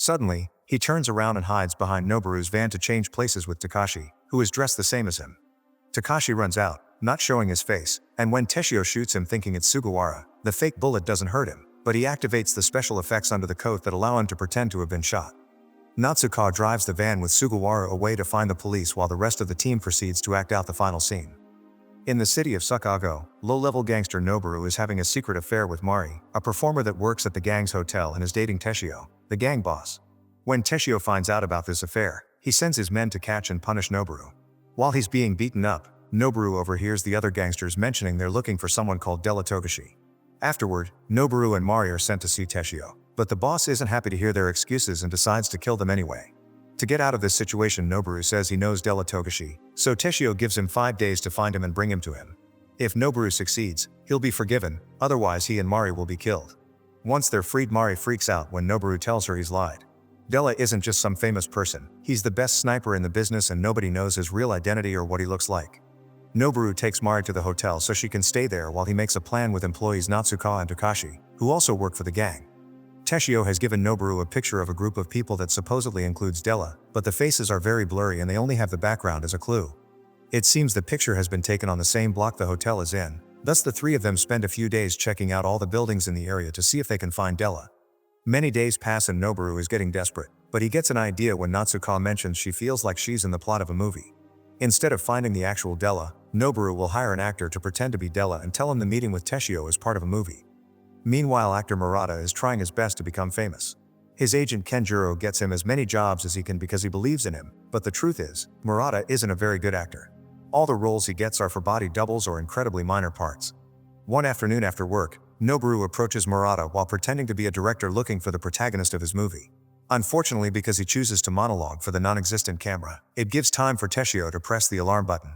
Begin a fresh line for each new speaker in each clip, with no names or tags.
Suddenly, he turns around and hides behind Noboru's van to change places with Takashi, who is dressed the same as him. Takashi runs out, not showing his face, and when Teshio shoots him thinking it's Sugawara, the fake bullet doesn't hurt him, but he activates the special effects under the coat that allow him to pretend to have been shot. Natsuka drives the van with Sugawara away to find the police while the rest of the team proceeds to act out the final scene. In the city of Sakago, low-level gangster Noboru is having a secret affair with Mari, a performer that works at the gang's hotel and is dating Teshio, the gang boss. When Teshio finds out about this affair, he sends his men to catch and punish Noboru. While he's being beaten up, Noboru overhears the other gangsters mentioning they're looking for someone called Della Togashi. Afterward, Noboru and Mari are sent to see Teshio, but the boss isn't happy to hear their excuses and decides to kill them anyway. To get out of this situation, Noboru says he knows Della Togashi, so Teshio gives him 5 days to find him and bring him to him. If Noboru succeeds, he'll be forgiven, otherwise he and Mari will be killed. Once they're freed, Mari freaks out when Noboru tells her he's lied. Della isn't just some famous person, he's the best sniper in the business and nobody knows his real identity or what he looks like. Noboru takes Mari to the hotel so she can stay there while he makes a plan with employees Natsuka and Takashi, who also work for the gang. Teshio has given Noboru a picture of a group of people that supposedly includes Della, but the faces are very blurry and they only have the background as a clue. It seems the picture has been taken on the same block the hotel is in, thus the three of them spend a few days checking out all the buildings in the area to see if they can find Della. Many days pass and Noboru is getting desperate, but he gets an idea when Natsuka mentions she feels like she's in the plot of a movie. Instead of finding the actual Della, Noboru will hire an actor to pretend to be Della and tell him the meeting with Teshio is part of a movie. Meanwhile, actor Murata is trying his best to become famous. His agent Kenjiro gets him as many jobs as he can because he believes in him, but the truth is, Murata isn't a very good actor. All the roles he gets are for body doubles or incredibly minor parts. One afternoon after work, Noboru approaches Murata while pretending to be a director looking for the protagonist of his movie. Unfortunately, because he chooses to monologue for the non-existent camera, it gives time for Teshio to press the alarm button.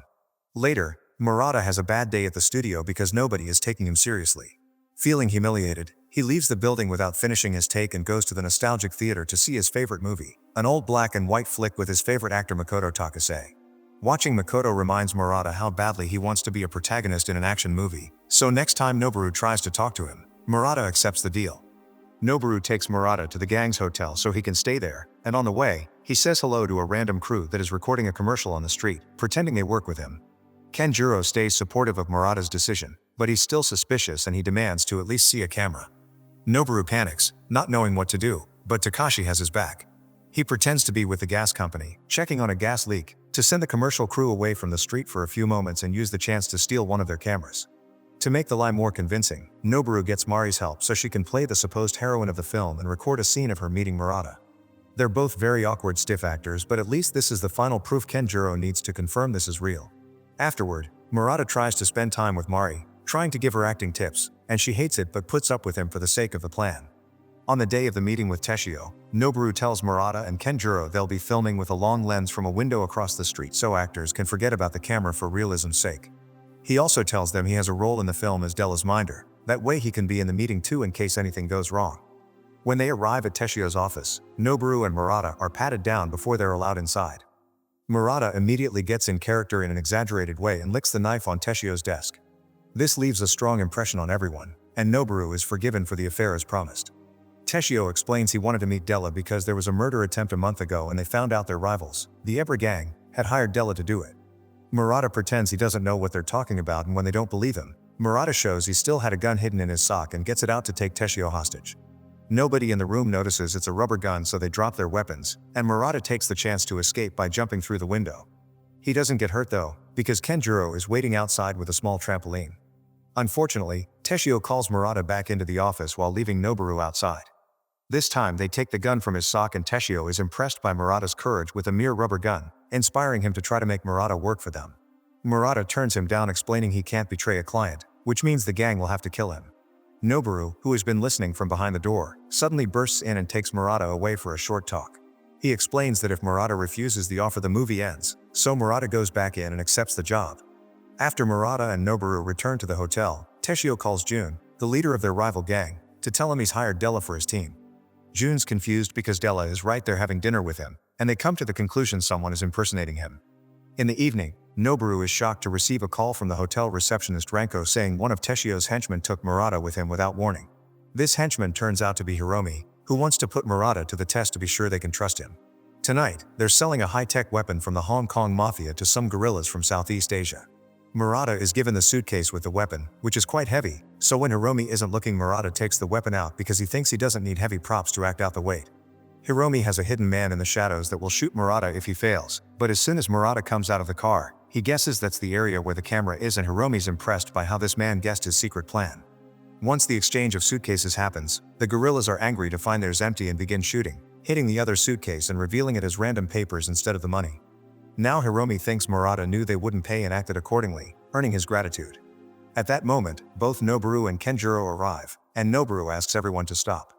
Later, Murata has a bad day at the studio because nobody is taking him seriously. Feeling humiliated, he leaves the building without finishing his take and goes to the nostalgic theater to see his favorite movie, an old black and white flick with his favorite actor Makoto Takase. Watching Makoto reminds Murata how badly he wants to be a protagonist in an action movie, so next time Noboru tries to talk to him, Murata accepts the deal. Noboru takes Murata to the gang's hotel so he can stay there, and on the way, he says hello to a random crew that is recording a commercial on the street, pretending they work with him. Kenjiro stays supportive of Murata's decision, but he's still suspicious and he demands to at least see a camera. Noboru panics, not knowing what to do, but Takashi has his back. He pretends to be with the gas company, checking on a gas leak, to send the commercial crew away from the street for a few moments and use the chance to steal one of their cameras. To make the lie more convincing, Noboru gets Mari's help so she can play the supposed heroine of the film and record a scene of her meeting Murata. They're both very awkward stiff actors, but at least this is the final proof Kenjiro needs to confirm this is real. Afterward, Murata tries to spend time with Mari, trying to give her acting tips, and she hates it but puts up with him for the sake of the plan. On the day of the meeting with Teshio, Noboru tells Murata and Kenjiro they'll be filming with a long lens from a window across the street so actors can forget about the camera for realism's sake. He also tells them he has a role in the film as Della's minder, that way he can be in the meeting too in case anything goes wrong. When they arrive at Teshio's office, Noboru and Murata are patted down before they're allowed inside. Murata immediately gets in character in an exaggerated way and licks the knife on Teshio's desk. This leaves a strong impression on everyone, and Noboru is forgiven for the affair as promised. Teshio explains he wanted to meet Della because there was a murder attempt a month ago and they found out their rivals, the Ebra gang, had hired Della to do it. Murata pretends he doesn't know what they're talking about, and when they don't believe him, Murata shows he still had a gun hidden in his sock and gets it out to take Teshio hostage. Nobody in the room notices it's a rubber gun, so they drop their weapons, and Murata takes the chance to escape by jumping through the window. He doesn't get hurt though, because Kenjiro is waiting outside with a small trampoline. Unfortunately, Teshio calls Murata back into the office while leaving Noboru outside. This time they take the gun from his sock and Teshio is impressed by Murata's courage with a mere rubber gun, inspiring him to try to make Murata work for them. Murata turns him down, explaining he can't betray a client, which means the gang will have to kill him. Noboru, who has been listening from behind the door, suddenly bursts in and takes Murata away for a short talk. He explains that if Murata refuses the offer, the movie ends, so Murata goes back in and accepts the job. After Murata and Noboru return to the hotel, Teshio calls Jun, the leader of their rival gang, to tell him he's hired Della for his team. Jun's confused because Della is right there having dinner with him, and they come to the conclusion someone is impersonating him. In the evening, Noboru is shocked to receive a call from the hotel receptionist Ranko saying one of Teshio's henchmen took Murata with him without warning. This henchman turns out to be Hiromi, who wants to put Murata to the test to be sure they can trust him. Tonight, they're selling a high-tech weapon from the Hong Kong mafia to some guerrillas from Southeast Asia. Murata is given the suitcase with the weapon, which is quite heavy, so when Hiromi isn't looking, Murata takes the weapon out because he thinks he doesn't need heavy props to act out the weight. Hiromi has a hidden man in the shadows that will shoot Murata if he fails, but as soon as Murata comes out of the car, he guesses that's the area where the camera is, and Hiromi's impressed by how this man guessed his secret plan. Once the exchange of suitcases happens, the guerrillas are angry to find theirs empty and begin shooting, hitting the other suitcase and revealing it as random papers instead of the money. Now Hiromi thinks Murata knew they wouldn't pay and acted accordingly, earning his gratitude. At that moment, both Noboru and Kenjiro arrive, and Noboru asks everyone to stop.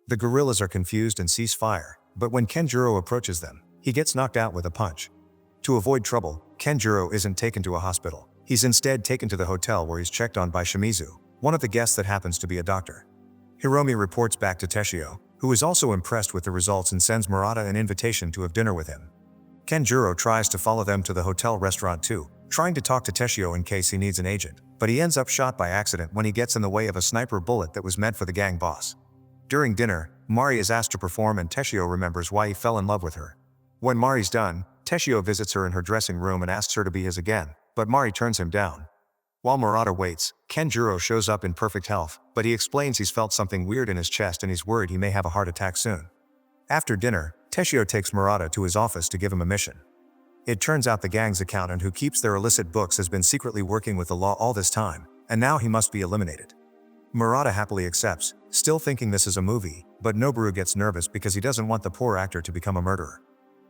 The guerrillas are confused and cease fire, but when Kenjiro approaches them, he gets knocked out with a punch. To avoid trouble, Kenjiro isn't taken to a hospital. He's instead taken to the hotel where he's checked on by Shimizu, one of the guests that happens to be a doctor. Hiromi reports back to Teshio, who is also impressed with the results and sends Murata an invitation to have dinner with him. Kenjiro tries to follow them to the hotel restaurant too, trying to talk to Teshio in case he needs an agent, but he ends up shot by accident when he gets in the way of a sniper bullet that was meant for the gang boss. During dinner, Mari is asked to perform and Teshio remembers why he fell in love with her. When Mari's done, Teshio visits her in her dressing room and asks her to be his again, but Mari turns him down. While Murata waits, Kenjiro shows up in perfect health, but he explains he's felt something weird in his chest and he's worried he may have a heart attack soon. After dinner, Teshio takes Murata to his office to give him a mission. It turns out the gang's accountant who keeps their illicit books has been secretly working with the law all this time, and now he must be eliminated. Murata happily accepts, still thinking this is a movie, but Noboru gets nervous because he doesn't want the poor actor to become a murderer.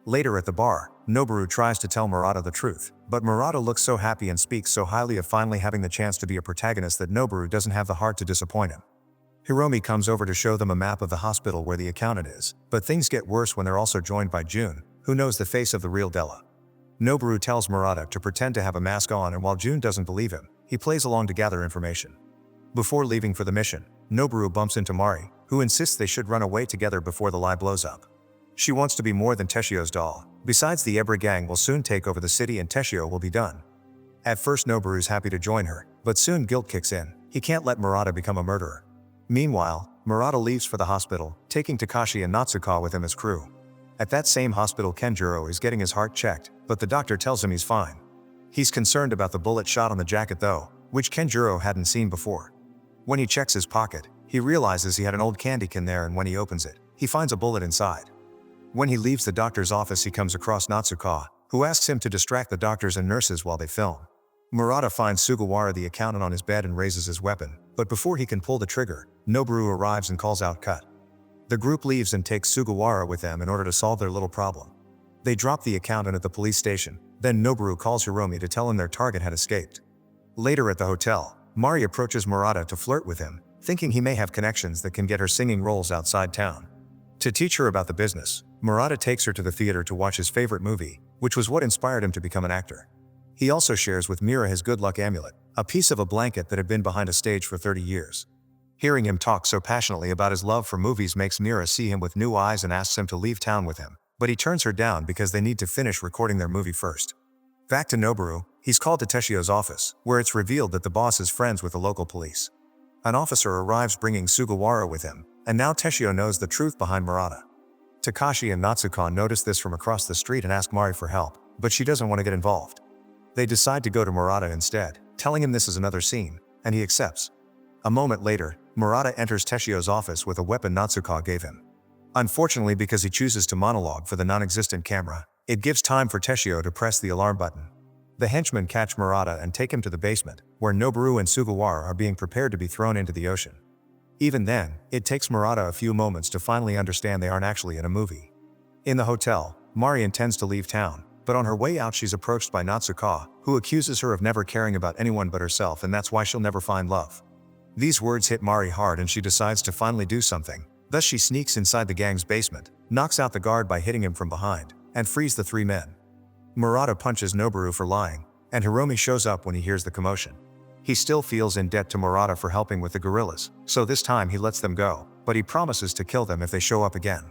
Later at the bar, Noboru tries to tell Murata the truth, but Murata looks so happy and speaks so highly of finally having the chance to be a protagonist that Noboru doesn't have the heart to disappoint him. Hiromi comes over to show them a map of the hospital where the accountant is, but things get worse when they're also joined by Jun, who knows the face of the real Della. Noboru tells Murata to pretend to have a mask on, and while Jun doesn't believe him, he plays along to gather information. Before leaving for the mission, Noboru bumps into Mari, who insists they should run away together before the lie blows up. She wants to be more than Teshio's doll. Besides, the Ebra gang will soon take over the city and Teshio will be done. At first Noboru's happy to join her, but soon guilt kicks in. He can't let Murata become a murderer. Meanwhile, Murata leaves for the hospital, taking Takashi and Natsuka with him as crew. At that same hospital, Kenjiro is getting his heart checked, but the doctor tells him he's fine. He's concerned about the bullet shot on the jacket though, which Kenjiro hadn't seen before. When he checks his pocket, he realizes he had an old candy can there, and when he opens it, he finds a bullet inside. When he leaves the doctor's office, he comes across Natsuka, who asks him to distract the doctors and nurses while they film. Murata finds Sugawara the accountant on his bed and raises his weapon, but before he can pull the trigger, Noboru arrives and calls out cut. The group leaves and takes Sugawara with them in order to solve their little problem. They drop the accountant at the police station, then Noboru calls Hiromi to tell him their target had escaped. Later at the hotel, Mari approaches Murata to flirt with him, thinking he may have connections that can get her singing roles outside town. To teach her about the business, Murata takes her to the theater to watch his favorite movie, which was what inspired him to become an actor. He also shares with Mira his good luck amulet, a piece of a blanket that had been behind a stage for 30 years. Hearing him talk so passionately about his love for movies makes Mira see him with new eyes and asks him to leave town with him, but he turns her down because they need to finish recording their movie first. Back to Noboru, he's called to Teshio's office, where it's revealed that the boss is friends with the local police. An officer arrives bringing Sugawara with him, and now Teshio knows the truth behind Murata. Takashi and Natsuka notice this from across the street and ask Mari for help, but she doesn't want to get involved. They decide to go to Murata instead, telling him this is another scene, and he accepts. A moment later, Murata enters Teshio's office with a weapon Natsuka gave him. Unfortunately, because he chooses to monologue for the non-existent camera, it gives time for Teshio to press the alarm button. The henchmen catch Murata and take him to the basement, where Noboru and Sugawara are being prepared to be thrown into the ocean. Even then, it takes Murata a few moments to finally understand they aren't actually in a movie. In the hotel, Mari intends to leave town, but on her way out she's approached by Natsuka, who accuses her of never caring about anyone but herself, and that's why she'll never find love. These words hit Mari hard and she decides to finally do something. Thus she sneaks inside the gang's basement, knocks out the guard by hitting him from behind, and frees the three men. Murata punches Noboru for lying, and Hiromi shows up when he hears the commotion. He still feels in debt to Murata for helping with the guerrillas, so this time he lets them go, but he promises to kill them if they show up again.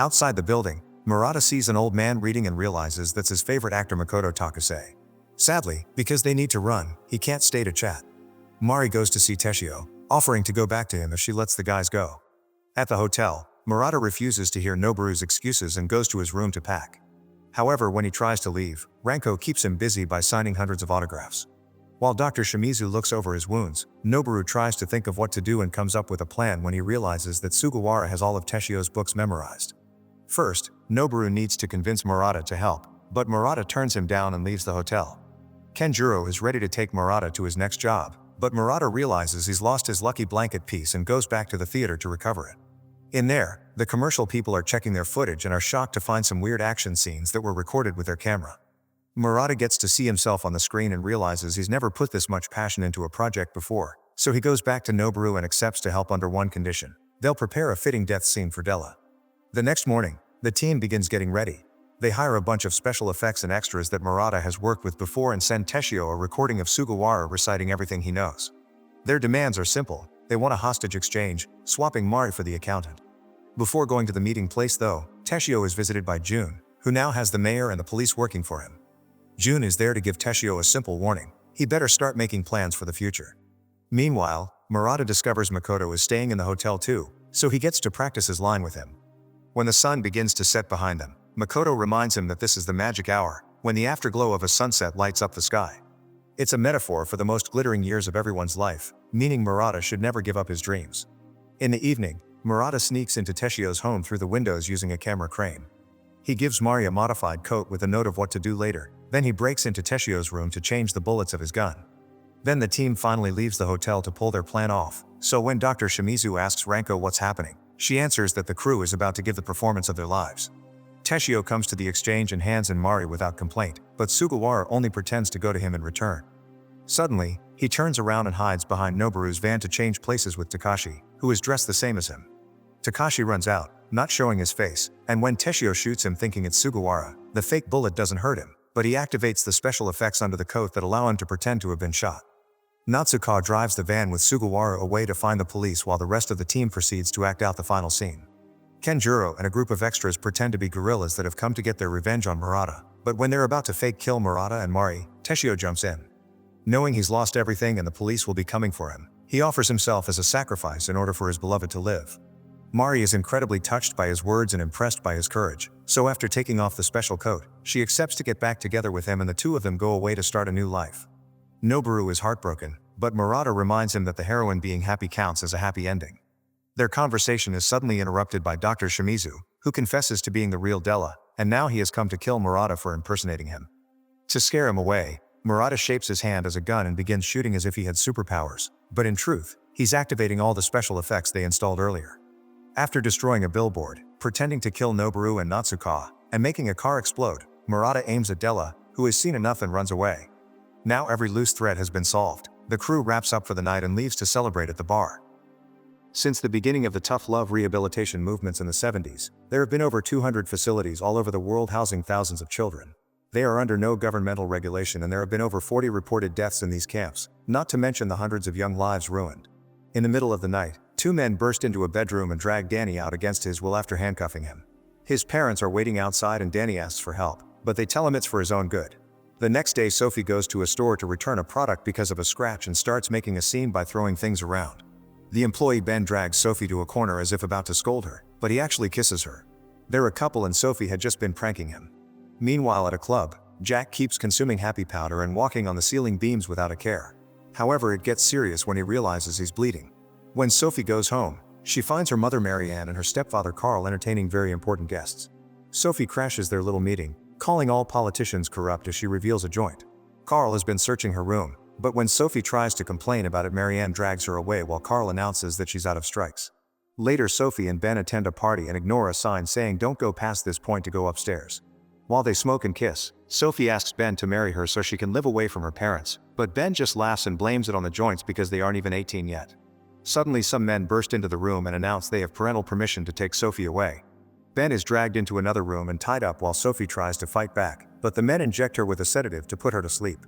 Outside the building, Murata sees an old man reading and realizes that's his favorite actor Makoto Takase. Sadly, because they need to run, he can't stay to chat. Mari goes to see Teshio, offering to go back to him if she lets the guys go. At the hotel, Murata refuses to hear Noboru's excuses and goes to his room to pack. However, when he tries to leave, Ranko keeps him busy by signing hundreds of autographs. While Dr. Shimizu looks over his wounds, Noboru tries to think of what to do and comes up with a plan when he realizes that Sugawara has all of Teshio's books memorized. First, Noboru needs to convince Murata to help, but Murata turns him down and leaves the hotel. Kenjiro is ready to take Murata to his next job, but Murata realizes he's lost his lucky blanket piece and goes back to the theater to recover it. In there, the commercial people are checking their footage and are shocked to find some weird action scenes that were recorded with their camera. Murata gets to see himself on the screen and realizes he's never put this much passion into a project before, so he goes back to Noboru and accepts to help under one condition: they'll prepare a fitting death scene for Della. The next morning, the team begins getting ready. They hire a bunch of special effects and extras that Murata has worked with before and send Teshio a recording of Sugawara reciting everything he knows. Their demands are simple. They want a hostage exchange, swapping Mari for the accountant. Before going to the meeting place though, Teshio is visited by June, who now has the mayor and the police working for him. June is there to give Teshio a simple warning: he better start making plans for the future. Meanwhile, Murata discovers Makoto is staying in the hotel too, so he gets to practice his line with him. When the sun begins to set behind them, Makoto reminds him that this is the magic hour, when the afterglow of a sunset lights up the sky. It's a metaphor for the most glittering years of everyone's life, meaning Murata should never give up his dreams. In the evening, Murata sneaks into Teshio's home through the windows using a camera crane. He gives Mari a modified coat with a note of what to do later, then he breaks into Teshio's room to change the bullets of his gun. Then the team finally leaves the hotel to pull their plan off, so when Dr. Shimizu asks Ranko what's happening, she answers that the crew is about to give the performance of their lives. Teshio comes to the exchange and hands in Mari without complaint, but Sugawara only pretends to go to him in return. Suddenly, he turns around and hides behind Noboru's van to change places with Takashi, who is dressed the same as him. Takashi runs out, not showing his face, and when Teshio shoots him thinking it's Sugawara, the fake bullet doesn't hurt him, but he activates the special effects under the coat that allow him to pretend to have been shot. Natsuka drives the van with Sugawara away to find the police while the rest of the team proceeds to act out the final scene. Kenjiro and a group of extras pretend to be guerrillas that have come to get their revenge on Murata, but when they're about to fake kill Murata and Mari, Teshio jumps in. Knowing he's lost everything and the police will be coming for him, he offers himself as a sacrifice in order for his beloved to live. Mari is incredibly touched by his words and impressed by his courage, so after taking off the special coat, she accepts to get back together with him and the two of them go away to start a new life. Noboru is heartbroken, but Murata reminds him that the heroine being happy counts as a happy ending. Their conversation is suddenly interrupted by Dr. Shimizu, who confesses to being the real Della, and now he has come to kill Murata for impersonating him. To scare him away, Murata shapes his hand as a gun and begins shooting as if he had superpowers, but in truth, he's activating all the special effects they installed earlier. After destroying a billboard, pretending to kill Noboru and Natsuka, and making a car explode, Murata aims at Della, who has seen enough and runs away. Now every loose thread has been solved, the crew wraps up for the night and leaves to celebrate at the bar. Since the beginning of the tough love rehabilitation movements in the 70s, there have been over 200 facilities all over the world housing thousands of children. They are under no governmental regulation and there have been over 40 reported deaths in these camps, not to mention the hundreds of young lives ruined. In the middle of the night, two men burst into a bedroom and drag Danny out against his will after handcuffing him. His parents are waiting outside and Danny asks for help, but they tell him it's for his own good. The next day Sophie goes to a store to return a product because of a scratch and starts making a scene by throwing things around. The employee Ben drags Sophie to a corner as if about to scold her, but he actually kisses her. They're a couple and Sophie had just been pranking him. Meanwhile at a club, Jack keeps consuming happy powder and walking on the ceiling beams without a care. However, it gets serious when he realizes he's bleeding. When Sophie goes home, she finds her mother Marianne and her stepfather Carl entertaining very important guests. Sophie crashes their little meeting, calling all politicians corrupt as she reveals a joint. Carl has been searching her room, but when Sophie tries to complain about it, Marianne drags her away while Carl announces that she's out of strikes. Later, Sophie and Ben attend a party and ignore a sign saying don't go past this point to go upstairs. While they smoke and kiss, Sophie asks Ben to marry her so she can live away from her parents, but Ben just laughs and blames it on the joints because they aren't even 18 yet. Suddenly some men burst into the room and announce they have parental permission to take Sophie away. Ben is dragged into another room and tied up while Sophie tries to fight back, but the men inject her with a sedative to put her to sleep.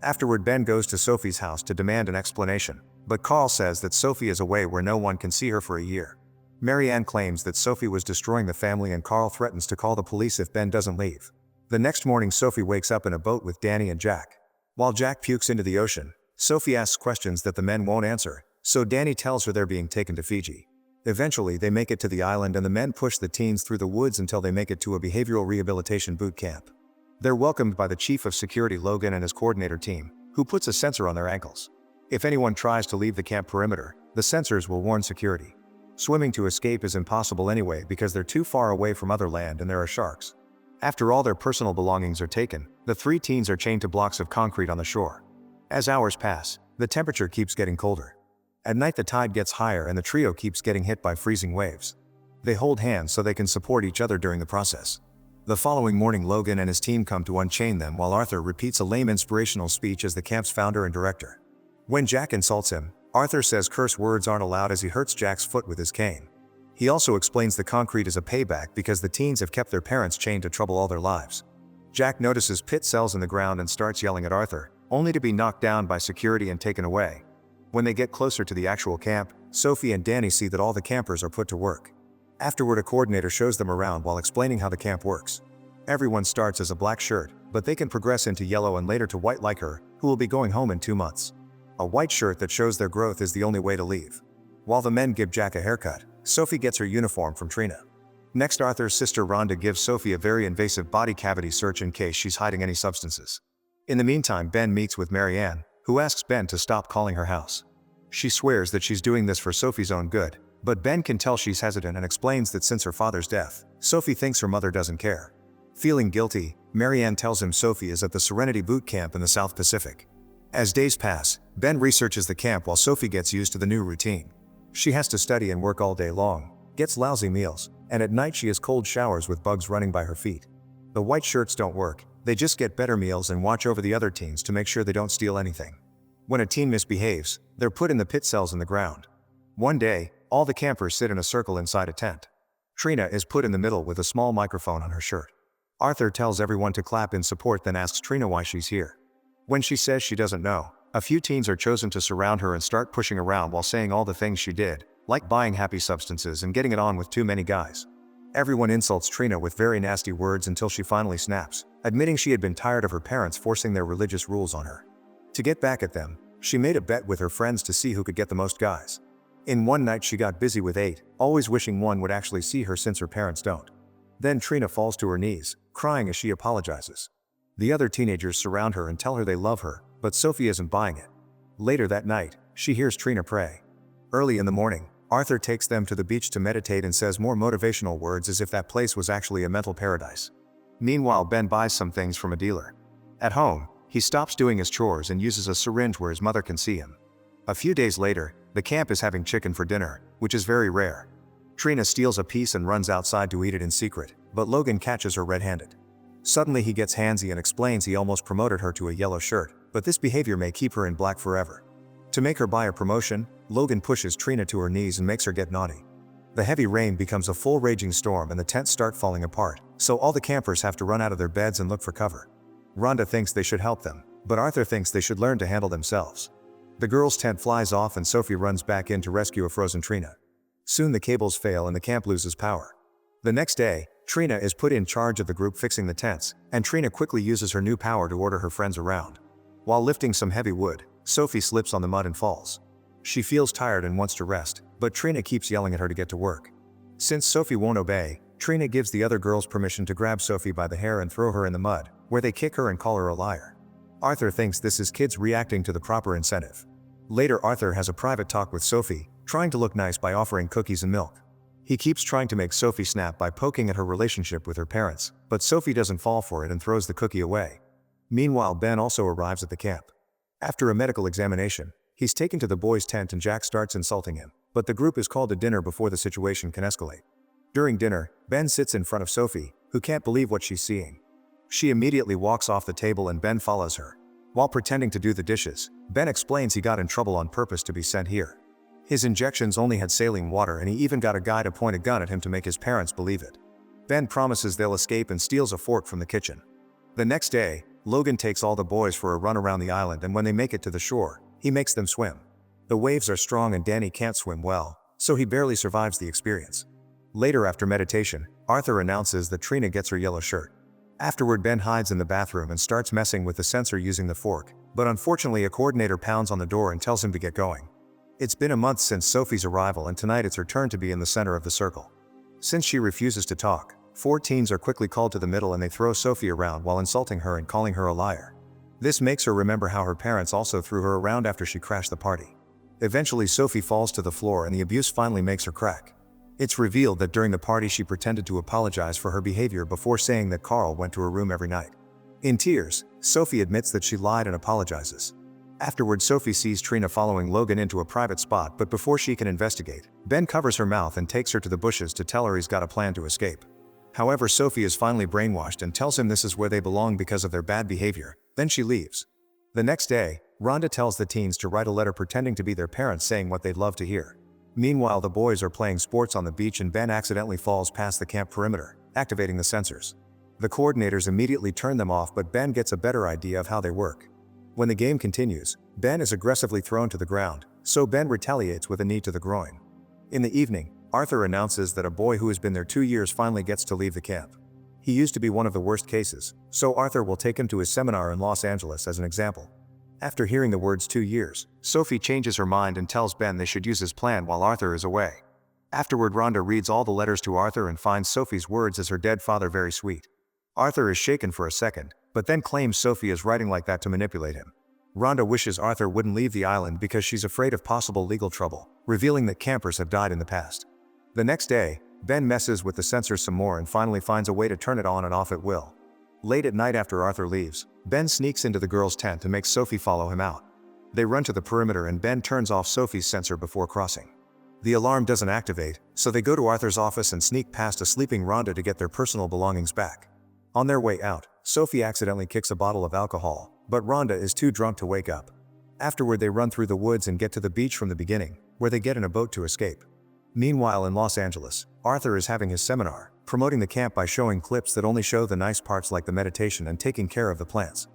Afterward, Ben goes to Sophie's house to demand an explanation, but Carl says that Sophie is away where no one can see her for a year. Marianne claims that Sophie was destroying the family and Carl threatens to call the police if Ben doesn't leave. The next morning, Sophie wakes up in a boat with Danny and Jack. While Jack pukes into the ocean, Sophie asks questions that the men won't answer, so Danny tells her they're being taken to Fiji. Eventually, they make it to the island and the men push the teens through the woods until they make it to a behavioral rehabilitation boot camp. They're welcomed by the chief of security Logan and his coordinator team, who puts a sensor on their ankles. If anyone tries to leave the camp perimeter, the sensors will warn security. Swimming to escape is impossible anyway because they're too far away from other land and there are sharks. After all their personal belongings are taken, the 3 teens are chained to blocks of concrete on the shore. As hours pass, the temperature keeps getting colder. At night the tide gets higher and the trio keeps getting hit by freezing waves. They hold hands so they can support each other during the process. The following morning Logan and his team come to unchain them while Arthur repeats a lame inspirational speech as the camp's founder and director. When Jack insults him, Arthur says curse words aren't allowed as he hurts Jack's foot with his cane. He also explains the concrete is a payback because the teens have kept their parents chained to trouble all their lives. Jack notices pit cells in the ground and starts yelling at Arthur, only to be knocked down by security and taken away. When they get closer to the actual camp, Sophie and Danny see that all the campers are put to work. Afterward, a coordinator shows them around while explaining how the camp works. Everyone starts as a black shirt, but they can progress into yellow and later to white like her, who will be going home in 2 months. A white shirt that shows their growth is the only way to leave. While the men give Jack a haircut, Sophie gets her uniform from Trina. Next, Arthur's sister Rhonda gives Sophie a very invasive body cavity search in case she's hiding any substances. In the meantime, Ben meets with Marianne, who asks Ben to stop calling her house. She swears that she's doing this for Sophie's own good, but Ben can tell she's hesitant and explains that since her father's death, Sophie thinks her mother doesn't care. Feeling guilty, Marianne tells him Sophie is at the Serenity Boot Camp in the South Pacific. As days pass, Ben researches the camp while Sophie gets used to the new routine. She has to study and work all day long, gets lousy meals, and at night she has cold showers with bugs running by her feet. The white shirts don't work, they just get better meals and watch over the other teens to make sure they don't steal anything. When a teen misbehaves, they're put in the pit cells in the ground. One day, all the campers sit in a circle inside a tent. Trina is put in the middle with a small microphone on her shirt. Arthur tells everyone to clap in support, then asks Trina why she's here. When she says she doesn't know, a few teens are chosen to surround her and start pushing around while saying all the things she did, like buying happy substances and getting it on with too many guys. Everyone insults Trina with very nasty words until she finally snaps, admitting she had been tired of her parents forcing their religious rules on her. To get back at them, she made a bet with her friends to see who could get the most guys. In one night she got busy with 8, always wishing one would actually see her since her parents don't. Then Trina falls to her knees, crying as she apologizes. The other teenagers surround her and tell her they love her, but Sophie isn't buying it. Later that night, she hears Trina pray. Early in the morning, Arthur takes them to the beach to meditate and says more motivational words as if that place was actually a mental paradise. Meanwhile, Ben buys some things from a dealer. At home, he stops doing his chores and uses a syringe where his mother can see him. A few days later, the camp is having chicken for dinner, which is very rare. Trina steals a piece and runs outside to eat it in secret, but Logan catches her red-handed. Suddenly he gets handsy and explains he almost promoted her to a yellow shirt, but this behavior may keep her in black forever. To make her buy a promotion, Logan pushes Trina to her knees and makes her get naughty. The heavy rain becomes a full raging storm and the tents start falling apart, so all the campers have to run out of their beds and look for cover. Rhonda thinks they should help them, but Arthur thinks they should learn to handle themselves. The girls' tent flies off and Sophie runs back in to rescue a frozen Trina. Soon the cables fail and the camp loses power. The next day, Trina is put in charge of the group fixing the tents, and Trina quickly uses her new power to order her friends around. While lifting some heavy wood, Sophie slips on the mud and falls. She feels tired and wants to rest, but Trina keeps yelling at her to get to work. Since Sophie won't obey, Trina gives the other girls permission to grab Sophie by the hair and throw her in the mud, where they kick her and call her a liar. Arthur thinks this is kids reacting to the proper incentive. Later, Arthur has a private talk with Sophie, trying to look nice by offering cookies and milk. He keeps trying to make Sophie snap by poking at her relationship with her parents, but Sophie doesn't fall for it and throws the cookie away. Meanwhile, Ben also arrives at the camp. After a medical examination, he's taken to the boys' tent and Jack starts insulting him, but the group is called to dinner before the situation can escalate. During dinner, Ben sits in front of Sophie, who can't believe what she's seeing. She immediately walks off the table and Ben follows her. While pretending to do the dishes, Ben explains he got in trouble on purpose to be sent here. His injections only had saline water and he even got a guy to point a gun at him to make his parents believe it. Ben promises they'll escape and steals a fork from the kitchen. The next day, Logan takes all the boys for a run around the island, and when they make it to the shore, he makes them swim. The waves are strong and Danny can't swim well, so he barely survives the experience. Later, after meditation, Arthur announces that Trina gets her yellow shirt. Afterward, Ben hides in the bathroom and starts messing with the sensor using the fork, but unfortunately a coordinator pounds on the door and tells him to get going. It's been a month since Sophie's arrival and tonight it's her turn to be in the center of the circle. Since she refuses to talk, 4 teens are quickly called to the middle and they throw Sophie around while insulting her and calling her a liar. This makes her remember how her parents also threw her around after she crashed the party. Eventually Sophie falls to the floor and the abuse finally makes her crack. It's revealed that during the party she pretended to apologize for her behavior before saying that Carl went to her room every night. In tears, Sophie admits that she lied and apologizes. Afterward, Sophie sees Trina following Logan into a private spot, but before she can investigate, Ben covers her mouth and takes her to the bushes to tell her he's got a plan to escape. However, Sophie is finally brainwashed and tells him this is where they belong because of their bad behavior, then she leaves. The next day, Rhonda tells the teens to write a letter pretending to be their parents saying what they'd love to hear. Meanwhile, the boys are playing sports on the beach and Ben accidentally falls past the camp perimeter, activating the sensors. The coordinators immediately turn them off, but Ben gets a better idea of how they work. When the game continues, Ben is aggressively thrown to the ground, so Ben retaliates with a knee to the groin. In the evening, Arthur announces that a boy who has been there 2 years finally gets to leave the camp. He used to be one of the worst cases, so Arthur will take him to his seminar in Los Angeles as an example. After hearing the words 2 years, Sophie changes her mind and tells Ben they should use his plan while Arthur is away. Afterward, Rhonda reads all the letters to Arthur and finds Sophie's words as her dead father very sweet. Arthur is shaken for a second, but then claims Sophie is writing like that to manipulate him. Rhonda wishes Arthur wouldn't leave the island because she's afraid of possible legal trouble, revealing that campers have died in the past. The next day, Ben messes with the sensor some more and finally finds a way to turn it on and off at will. Late at night after Arthur leaves, Ben sneaks into the girls' tent and makes Sophie follow him out. They run to the perimeter and Ben turns off Sophie's sensor before crossing. The alarm doesn't activate, so they go to Arthur's office and sneak past a sleeping Rhonda to get their personal belongings back. On their way out, Sophie accidentally kicks a bottle of alcohol, but Rhonda is too drunk to wake up. Afterward, they run through the woods and get to the beach from the beginning, where they get in a boat to escape. Meanwhile, in Los Angeles, Arthur is having his seminar, promoting the camp by showing clips that only show the nice parts like the meditation and taking care of the plants.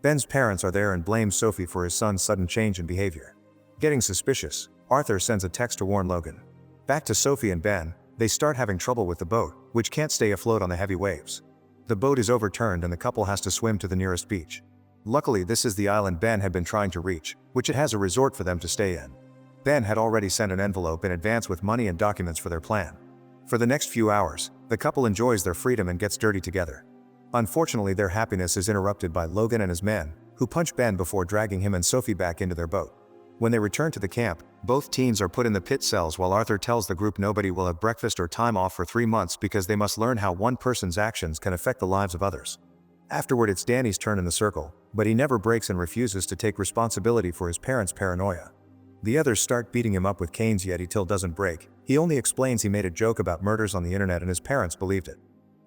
Ben's parents are there and blame Sophie for his son's sudden change in behavior. Getting suspicious, Arthur sends a text to warn Logan. Back to Sophie and Ben, they start having trouble with the boat, which can't stay afloat on the heavy waves. The boat is overturned and the couple has to swim to the nearest beach. Luckily, this is the island Ben had been trying to reach, which it has a resort for them to stay in. Ben had already sent an envelope in advance with money and documents for their plan. For the next few hours, the couple enjoys their freedom and gets dirty together. Unfortunately, their happiness is interrupted by Logan and his men, who punch Ben before dragging him and Sophie back into their boat. When they return to the camp, both teens are put in the pit cells while Arthur tells the group nobody will have breakfast or time off for 3 months because they must learn how one person's actions can affect the lives of others. Afterward, it's Danny's turn in the circle, but he never breaks and refuses to take responsibility for his parents' paranoia. The others start beating him up with canes, yet he still doesn't break. He only explains he made a joke about murders on the internet and his parents believed it.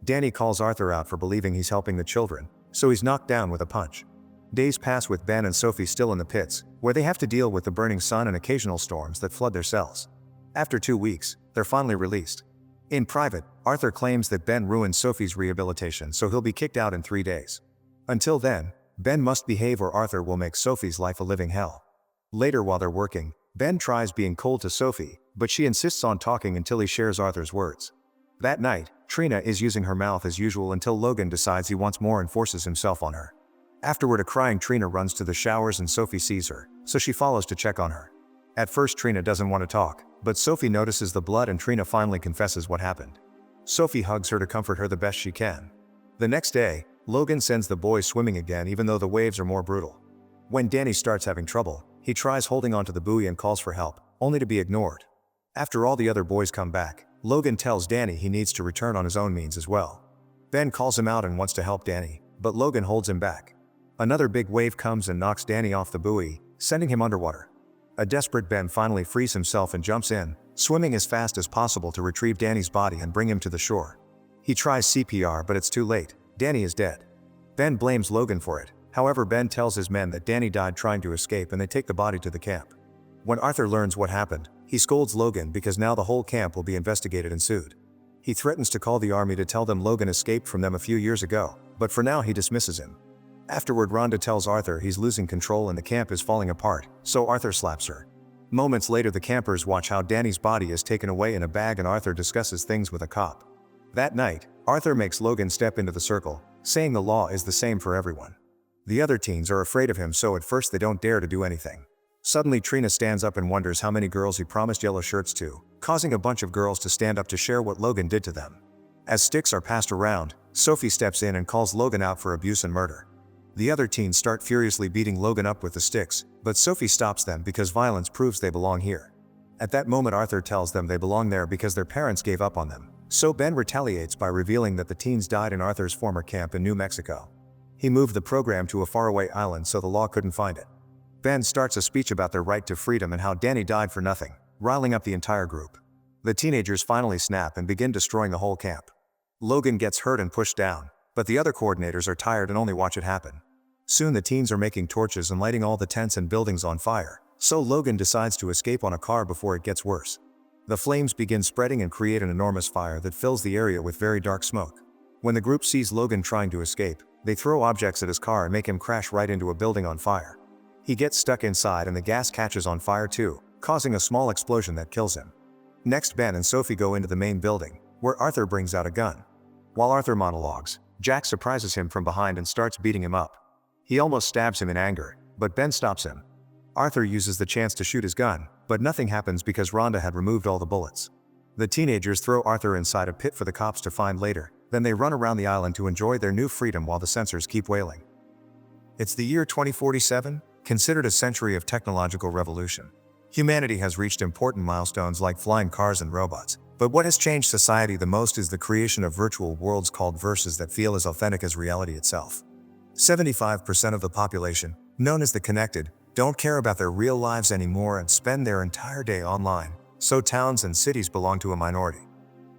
Danny calls Arthur out for believing he's helping the children, so he's knocked down with a punch. Days pass with Ben and Sophie still in the pits, where they have to deal with the burning sun and occasional storms that flood their cells. After 2 weeks, they're finally released. In private, Arthur claims that Ben ruined Sophie's rehabilitation, so he'll be kicked out in 3 days. Until then, Ben must behave or Arthur will make Sophie's life a living hell. Later, while they're working, Ben tries being cold to Sophie, but she insists on talking until he shares Arthur's words. That night, Trina is using her mouth as usual until Logan decides he wants more and forces himself on her. Afterward, a crying Trina runs to the showers and Sophie sees her, so she follows to check on her. At first, Trina doesn't want to talk, but Sophie notices the blood and Trina finally confesses what happened. Sophie hugs her to comfort her the best she can. The next day, Logan sends the boys swimming again even though the waves are more brutal. When Danny starts having trouble, he tries holding onto the buoy and calls for help, only to be ignored. After all the other boys come back, Logan tells Danny he needs to return on his own means as well. Ben calls him out and wants to help Danny, but Logan holds him back. Another big wave comes and knocks Danny off the buoy, sending him underwater. A desperate Ben finally frees himself and jumps in, swimming as fast as possible to retrieve Danny's body and bring him to the shore. He tries CPR, but it's too late. Danny is dead. Ben blames Logan for it. However, Ben tells his men that Danny died trying to escape and they take the body to the camp. When Arthur learns what happened, he scolds Logan because now the whole camp will be investigated and sued. He threatens to call the army to tell them Logan escaped from them a few years ago, but for now he dismisses him. Afterward, Rhonda tells Arthur he's losing control and the camp is falling apart, so Arthur slaps her. Moments later, the campers watch how Danny's body is taken away in a bag and Arthur discusses things with a cop. That night, Arthur makes Logan step into the circle, saying the law is the same for everyone. The other teens are afraid of him, so at first they don't dare to do anything. Suddenly Trina stands up and wonders how many girls he promised yellow shirts to, causing a bunch of girls to stand up to share what Logan did to them. As sticks are passed around, Sophie steps in and calls Logan out for abuse and murder. The other teens start furiously beating Logan up with the sticks, but Sophie stops them because violence proves they belong here. At that moment Arthur tells them they belong there because their parents gave up on them, so Ben retaliates by revealing that the teens died in Arthur's former camp in New Mexico. He moved the program to a faraway island so the law couldn't find it. Ben starts a speech about their right to freedom and how Danny died for nothing, riling up the entire group. The teenagers finally snap and begin destroying the whole camp. Logan gets hurt and pushed down, but the other coordinators are tired and only watch it happen. Soon the teens are making torches and lighting all the tents and buildings on fire, so Logan decides to escape on a car before it gets worse. The flames begin spreading and create an enormous fire that fills the area with very dark smoke. When the group sees Logan trying to escape, they throw objects at his car and make him crash right into a building on fire. He gets stuck inside and the gas catches on fire too, causing a small explosion that kills him. Next, Ben and Sophie go into the main building, where Arthur brings out a gun. While Arthur monologues, Jack surprises him from behind and starts beating him up. He almost stabs him in anger, but Ben stops him. Arthur uses the chance to shoot his gun, but nothing happens because Rhonda had removed all the bullets. The teenagers throw Arthur inside a pit for the cops to find later, then they run around the island to enjoy their new freedom while the censors keep wailing. It's the year 2047, considered a century of technological revolution. Humanity has reached important milestones like flying cars and robots, but what has changed society the most is the creation of virtual worlds called verses that feel as authentic as reality itself. 75% of the population, known as the connected, don't care about their real lives anymore and spend their entire day online, so towns and cities belong to a minority.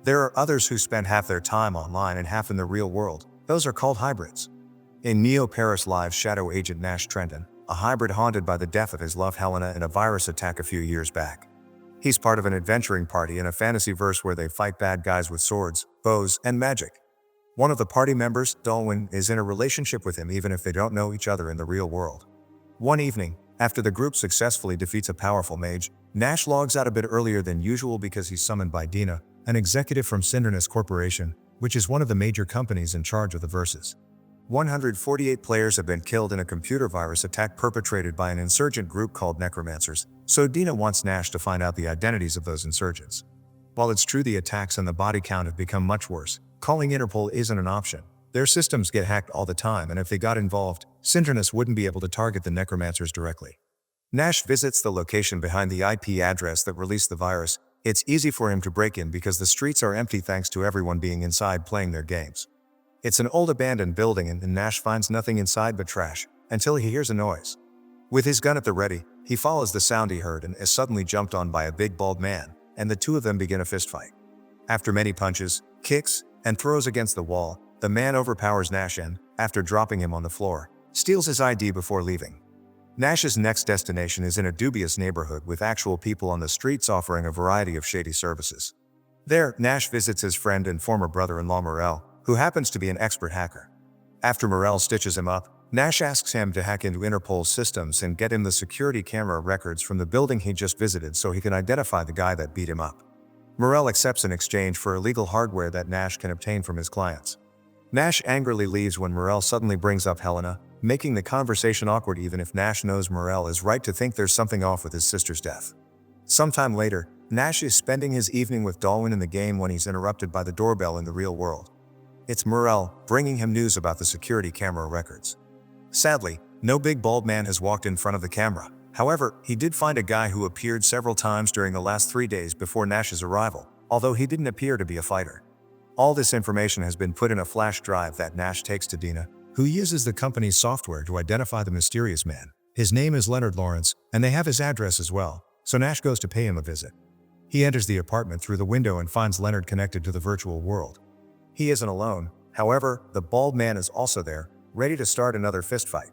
There are others who spend half their time online and half in the real world. Those are called hybrids. In Neo Paris Live's shadow agent Nash Trenton, a hybrid haunted by the death of his love Helena in a virus attack a few years back. He's part of an adventuring party in a fantasy verse where they fight bad guys with swords, bows, and magic. One of the party members, Dalwyn, is in a relationship with him even if they don't know each other in the real world. One evening, after the group successfully defeats a powerful mage, Nash logs out a bit earlier than usual because he's summoned by Dina, an executive from Cinderness Corporation, which is one of the major companies in charge of the verses. 148 players have been killed in a computer virus attack perpetrated by an insurgent group called Necromancers, so Dina wants Nash to find out the identities of those insurgents. While it's true the attacks and the body count have become much worse, calling Interpol isn't an option. Their systems get hacked all the time, and if they got involved, Cinderness wouldn't be able to target the Necromancers directly. Nash visits the location behind the IP address that released the virus. It's easy for him to break in because the streets are empty thanks to everyone being inside playing their games. It's an old abandoned building and Nash finds nothing inside but trash, until he hears a noise. With his gun at the ready, he follows the sound he heard and is suddenly jumped on by a big bald man, and the two of them begin a fistfight. After many punches, kicks, and throws against the wall, the man overpowers Nash and, after dropping him on the floor, steals his ID before leaving. Nash's next destination is in a dubious neighborhood with actual people on the streets offering a variety of shady services. There, Nash visits his friend and former brother-in-law Morel, who happens to be an expert hacker. After Morel stitches him up, Nash asks him to hack into Interpol's systems and get him the security camera records from the building he just visited so he can identify the guy that beat him up. Morel accepts in exchange for illegal hardware that Nash can obtain from his clients. Nash angrily leaves when Morel suddenly brings up Helena, making the conversation awkward even if Nash knows Morel is right to think there's something off with his sister's death. Sometime later, Nash is spending his evening with Dalwyn in the game when he's interrupted by the doorbell in the real world. It's Morel, bringing him news about the security camera records. Sadly, no big bald man has walked in front of the camera. However, he did find a guy who appeared several times during the last 3 days before Nash's arrival, although he didn't appear to be a fighter. All this information has been put in a flash drive that Nash takes to Dina, who uses the company's software to identify the mysterious man. His name is Leonard Lawrence, and they have his address as well, so Nash goes to pay him a visit. He enters the apartment through the window and finds Leonard connected to the virtual world. He isn't alone, however, the bald man is also there, ready to start another fistfight.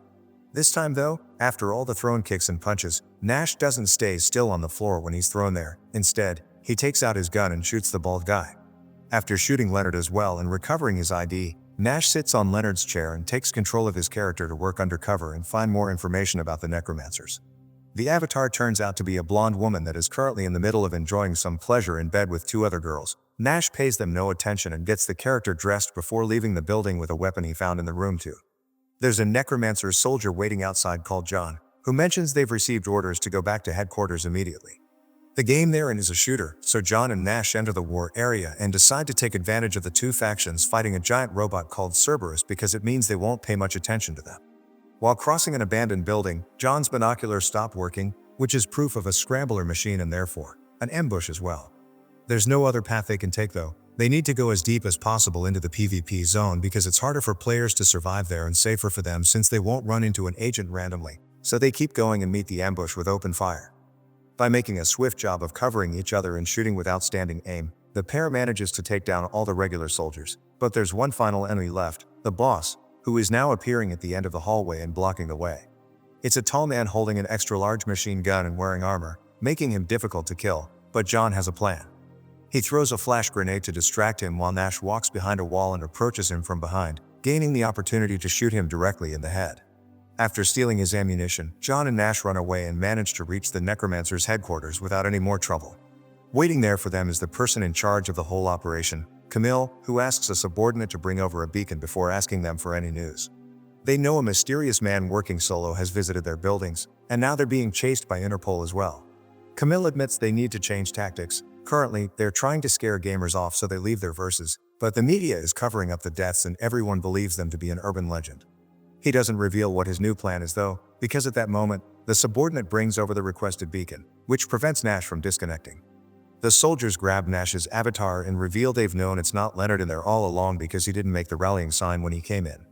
This time though, after all the thrown kicks and punches, Nash doesn't stay still on the floor when he's thrown there. Instead, he takes out his gun and shoots the bald guy. After shooting Leonard as well and recovering his ID, Nash sits on Leonard's chair and takes control of his character to work undercover and find more information about the Necromancers. The avatar turns out to be a blonde woman that is currently in the middle of enjoying some pleasure in bed with 2 other girls. Nash pays them no attention and gets the character dressed before leaving the building with a weapon he found in the room too. There's a Necromancer soldier waiting outside called John, who mentions they've received orders to go back to headquarters immediately. The game they're in is a shooter, so John and Nash enter the war area and decide to take advantage of the two factions fighting a giant robot called Cerberus because it means they won't pay much attention to them. While crossing an abandoned building, John's binoculars stop working, which is proof of a scrambler machine and therefore an ambush as well. There's no other path they can take though. They need to go as deep as possible into the PvP zone because it's harder for players to survive there and safer for them since they won't run into an agent randomly, so they keep going and meet the ambush with open fire. By making a swift job of covering each other and shooting with outstanding aim, the pair manages to take down all the regular soldiers. But there's one final enemy left, the boss, who is now appearing at the end of the hallway and blocking the way. It's a tall man holding an extra-large machine gun and wearing armor, making him difficult to kill, but John has a plan. He throws a flash grenade to distract him while Nash walks behind a wall and approaches him from behind, gaining the opportunity to shoot him directly in the head. After stealing his ammunition, John and Nash run away and manage to reach the Necromancer's headquarters without any more trouble. Waiting there for them is the person in charge of the whole operation, Camille, who asks a subordinate to bring over a beacon before asking them for any news. They know a mysterious man working solo has visited their buildings, and now they're being chased by Interpol as well. Camille admits they need to change tactics. Currently, they're trying to scare gamers off so they leave their verses, but the media is covering up the deaths and everyone believes them to be an urban legend. He doesn't reveal what his new plan is though, because at that moment, the subordinate brings over the requested beacon, which prevents Nash from disconnecting. The soldiers grab Nash's avatar and reveal they've known it's not Leonard in there all along because he didn't make the rallying sign when he came in.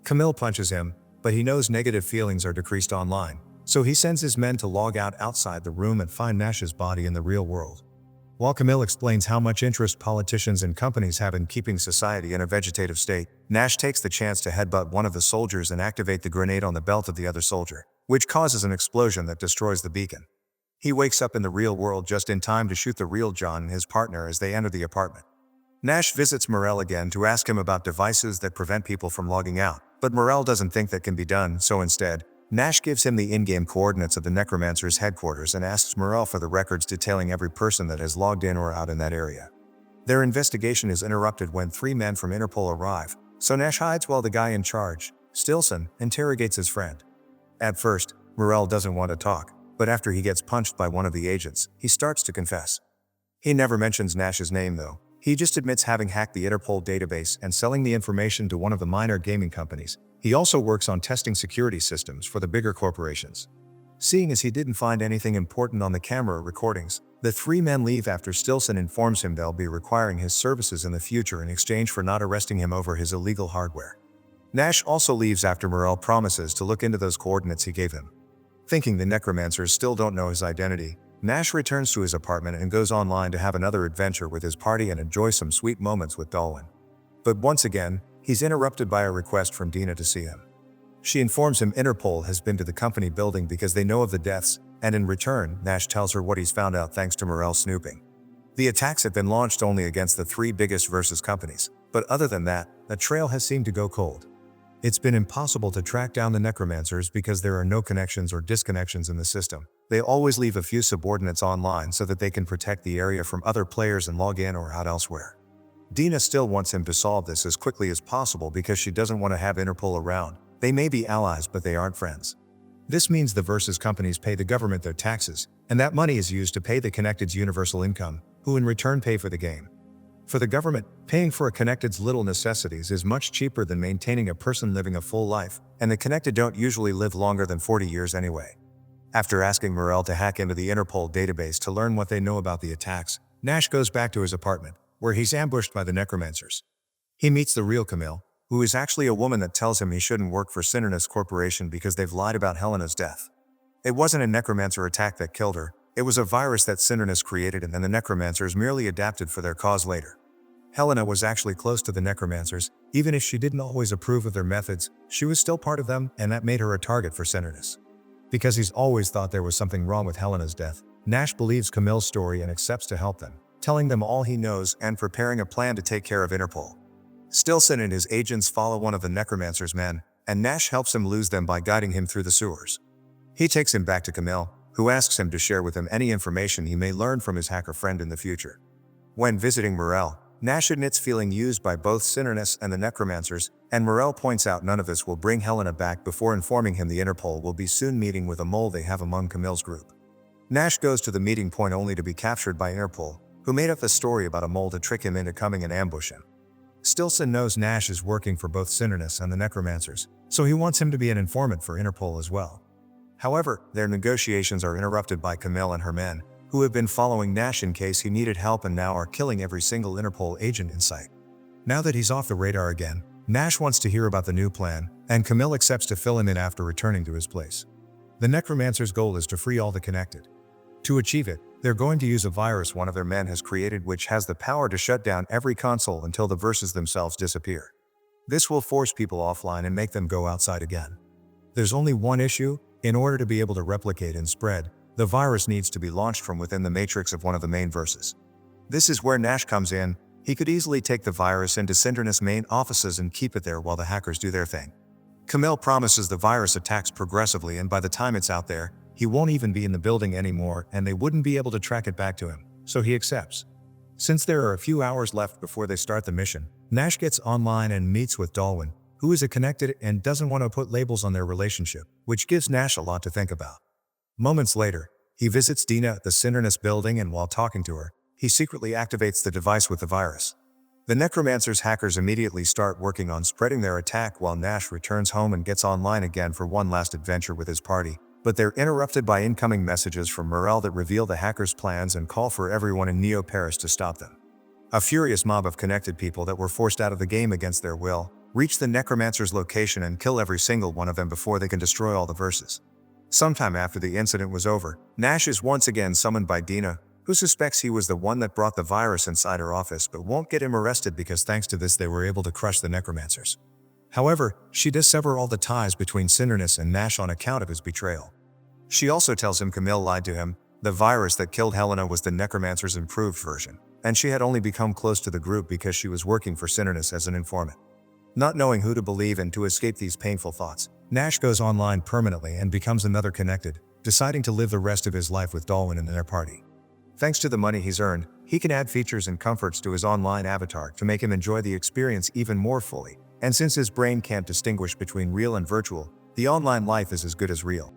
Camille punches him, but he knows negative feelings are decreased online, so he sends his men to log out outside the room and find Nash's body in the real world. While Camille explains how much interest politicians and companies have in keeping society in a vegetative state, Nash takes the chance to headbutt one of the soldiers and activate the grenade on the belt of the other soldier, which causes an explosion that destroys the beacon. He wakes up in the real world just in time to shoot the real John and his partner as they enter the apartment. Nash visits Morel again to ask him about devices that prevent people from logging out, but Morel doesn't think that can be done, so instead, Nash gives him the in-game coordinates of the Necromancer's headquarters and asks Morel for the records detailing every person that has logged in or out in that area. Their investigation is interrupted when 3 men from Interpol arrive, so Nash hides while the guy in charge, Stilson, interrogates his friend. At first, Morel doesn't want to talk, but after he gets punched by one of the agents, he starts to confess. He never mentions Nash's name though. He just admits having hacked the Interpol database and selling the information to one of the minor gaming companies. He also works on testing security systems for the bigger corporations. Seeing as he didn't find anything important on the camera recordings, the 3 men leave after Stilson informs him they'll be requiring his services in the future in exchange for not arresting him over his illegal hardware. Nash also leaves after Morel promises to look into those coordinates he gave him. Thinking the Necromancers still don't know his identity, Nash returns to his apartment and goes online to have another adventure with his party and enjoy some sweet moments with Dalwin. But once again, he's interrupted by a request from Dina to see him. She informs him Interpol has been to the company building because they know of the deaths, and in return, Nash tells her what he's found out thanks to Morel snooping. The attacks have been launched only against the 3 biggest versus companies, but other than that, the trail has seemed to go cold. It's been impossible to track down the Necromancers because there are no connections or disconnections in the system. They always leave a few subordinates online so that they can protect the area from other players and log in or out elsewhere. Dina still wants him to solve this as quickly as possible because she doesn't want to have Interpol around. They may be allies, but they aren't friends. This means the Versus companies pay the government their taxes, and that money is used to pay the Connected's universal income, who in return pay for the game. For the government, paying for a Connected's little necessities is much cheaper than maintaining a person living a full life, and the Connected don't usually live longer than 40 years anyway. After asking Morel to hack into the Interpol database to learn what they know about the attacks, Nash goes back to his apartment, where he's ambushed by the Necromancers. He meets the real Camille, who is actually a woman that tells him he shouldn't work for Synonus Corporation because they've lied about Helena's death. It wasn't a Necromancer attack that killed her, it was a virus that Synonus created and then the Necromancers merely adapted for their cause later. Helena was actually close to the Necromancers, even if she didn't always approve of their methods, she was still part of them and that made her a target for Synonus. Because he's always thought there was something wrong with Helena's death, Nash believes Camille's story and accepts to help them, telling them all he knows and preparing a plan to take care of Interpol. Stilson and his agents follow one of the Necromancer's men, and Nash helps him lose them by guiding him through the sewers. He takes him back to Camille, who asks him to share with him any information he may learn from his hacker friend in the future. When visiting Morel, Nash admits feeling used by both Cernunnos and the necromancers, and Morel points out none of this will bring Helena back before informing him the Interpol will be soon meeting with a mole they have among Camille's group. Nash goes to the meeting point only to be captured by Interpol, who made up a story about a mole to trick him into coming and ambush him. Stillson knows Nash is working for both Cernunnos and the necromancers, so he wants him to be an informant for Interpol as well. However, their negotiations are interrupted by Camille and her men, who have been following Nash in case he needed help and now are killing every single Interpol agent in sight. Now that he's off the radar again, Nash wants to hear about the new plan, and Camille accepts to fill him in after returning to his place. The necromancer's goal is to free all the connected. To achieve it, they're going to use a virus one of their men has created which has the power to shut down every console until the verses themselves disappear. This will force people offline and make them go outside again. There's only one issue: in order to be able to replicate and spread, the virus needs to be launched from within the matrix of one of the main verses. This is where Nash comes in. He could easily take the virus into Cernunnos' main offices and keep it there while the hackers do their thing. Camille promises the virus attacks progressively, and by the time it's out there, he won't even be in the building anymore and they wouldn't be able to track it back to him, so he accepts. Since there are a few hours left before they start the mission, Nash gets online and meets with Dalwin, who is a connected and doesn't want to put labels on their relationship, which gives Nash a lot to think about. Moments later, he visits Dina at the Cernunnos building, and while talking to her, he secretly activates the device with the virus. The necromancer's hackers immediately start working on spreading their attack while Nash returns home and gets online again for one last adventure with his party, but they're interrupted by incoming messages from Morel that reveal the hackers' plans and call for everyone in Neo Paris to stop them. A furious mob of connected people that were forced out of the game against their will reach the necromancer's location and kill every single one of them before they can destroy all the verses. Sometime after the incident was over, Nash is once again summoned by Dina, who suspects he was the one that brought the virus inside her office but won't get him arrested because thanks to this they were able to crush the necromancers. However, she does sever all the ties between Cernunnos and Nash on account of his betrayal. She also tells him Camille lied to him. The virus that killed Helena was the necromancer's improved version, and she had only become close to the group because she was working for Cernunnos as an informant. Not knowing who to believe and to escape these painful thoughts, Nash goes online permanently and becomes another connected, deciding to live the rest of his life with Dalwin and their party. Thanks to the money he's earned, he can add features and comforts to his online avatar to make him enjoy the experience even more fully, and since his brain can't distinguish between real and virtual, the online life is as good as real.